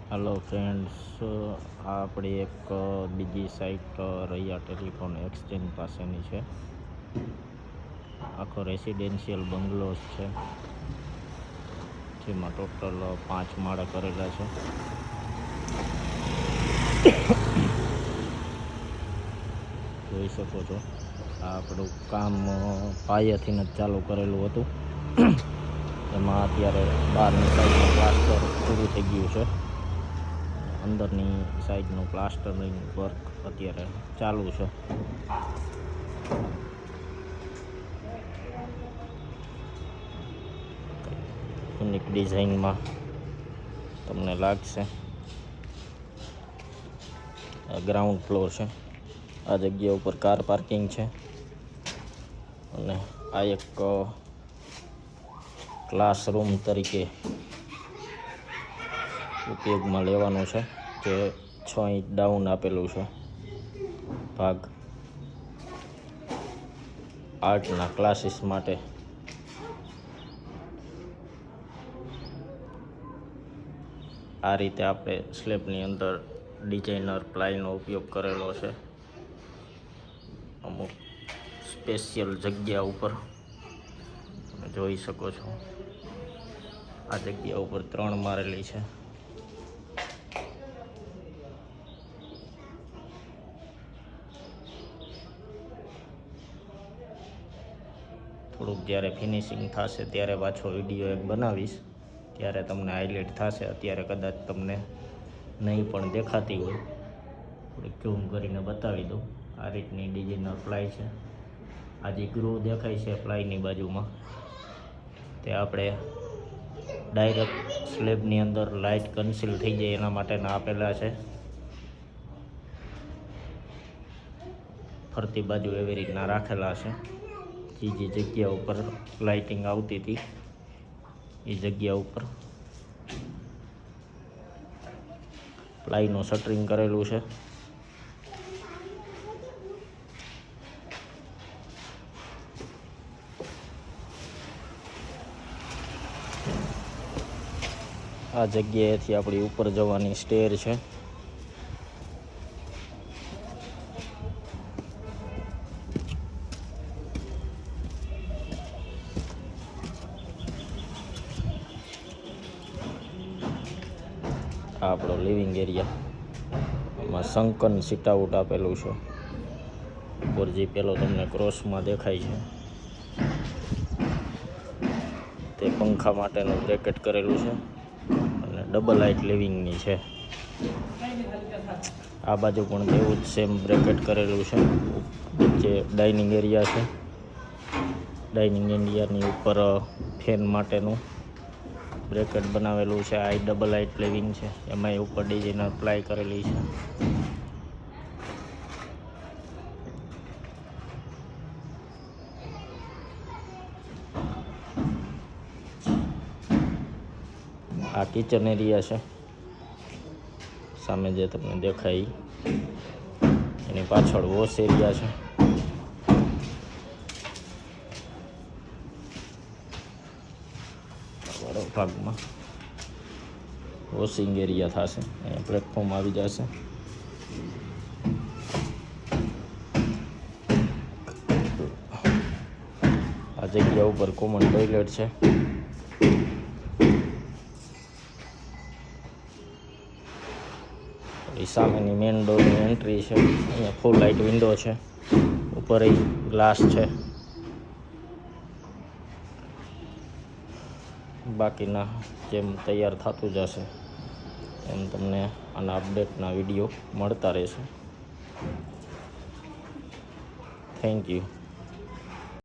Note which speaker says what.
Speaker 1: Hello friends, આ આપણી એક બીજી સાઇટ રૈયા ટેલિફોન એક્સચેન્જ પાસેની છે. આખો રેસિડેન્શિયલ બંગલોઝ છે, જેમાં ટોટલ 5 માળા કરેલા છે. જોઈ શકો છો, આ આપણું કામ પાયાથી જ ચાલુ કરેલું હતું. એમાં અત્યારે બહારની સાઈડનું પ્લાસ્ટર પૂરું થઈ ગયું છે. અંદરની સાઈડનું પ્લાસ્ટરિંગ વર્ક અત્યારે ચાલુ છે. યુનિક ડિઝાઇનમાં તમને લાગશે. આ ગ્રાઉન્ડ ફ્લોર છે. આ જગ્યા ઉપર કાર પાર્કિંગ છે અને આ એક ક્લાસરૂમ તરીકે ઉપયોગમાં લેવાનું છે, જે 6 ઇંચ ડાઉન આપેલું છે. ભાગ આર્ટના ક્લાસીસ માટે. આ રીતે આપણે સ્લેબની અંદર ડિઝાઇનર પ્લાયનો ઉપયોગ કરેલો છે. અમુક સ્પેશિયલ જગ્યા ઉપર તમે જોઈ શકો છો. આ જગ્યા ઉપર 3 મારેલી છે. થોડુંક જ્યારે ફિનિશિંગ થશે ત્યારે પાછો વિડીયો એક બનાવીશ, ત્યારે તમને હાઇલાઇટ થશે. અત્યારે કદાચ તમને નહીં પણ દેખાતી હોય, થોડીક ઝૂમ કરીને બતાવી દઉં. આ રીતની ડિઝાઇનર પ્લાય છે. આ જે ગ્રુવ દેખાય છે પ્લાયની બાજુમાં, તે આપણે ડાયરેક્ટ સ્લેબની અંદર લાઇટ કન્સીલ થઈ જાય એના માટેના આપેલા છે. ફરતી બાજુ એવી રીતના રાખેલા છે. જે જગ્યા ઉપર લાઇટિંગ આવતી હતી એ જગ્યા ઉપર પ્લાયનું શટરિંગ કરેલું છે. આ જગ્યાએથી આપણી ઉપર જવાની સ્ટેર છે. આ આપણો લિવિંગ એરિયા. એમાં સંકન સીટ આઉટ આપેલું છે. ઉપર જે પેલો તમને ક્રોસમાં દેખાય છે તે પંખા માટેનું બ્રેકેટ કરેલું છે અને ડબલ હાઇટ લિવિંગની છે. આ બાજુ પણ તેવું જ સેમ બ્રેકેટ કરેલું છે. જે ડાઇનિંગ એરિયા છે, ડાઇનિંગ એરિયાની ઉપર ફેન માટેનું બ્રેકેટ બનાવેલું છે. આ ડબલ હાઇટ લિવિંગ છે, એમાંય ઉપર ડિઝાઇનર પ્લાય કરેલી છે. આ કિચન એરિયા છે, સામે જે તમને દેખાય એની પાછળ વોશ એરિયા છે. ભાગમાં વોશિંગ એરિયા થશે. અહીંયા પ્લેટફોર્મ આવી જશે. આ જગ્યા ઉપર કોમન ટોયલેટ છે. સામેની મેઇન ડોરની એન્ટ્રી છે. અહીંયા ફૂલ લાઇટ વિન્ડો છે. ઉપર ગ્લાસ છે. બાકીના જેમ તૈયાર થતું જશે એમ તમને આના અપડેટના વિડીયો મળતા રહેશે. Thank you.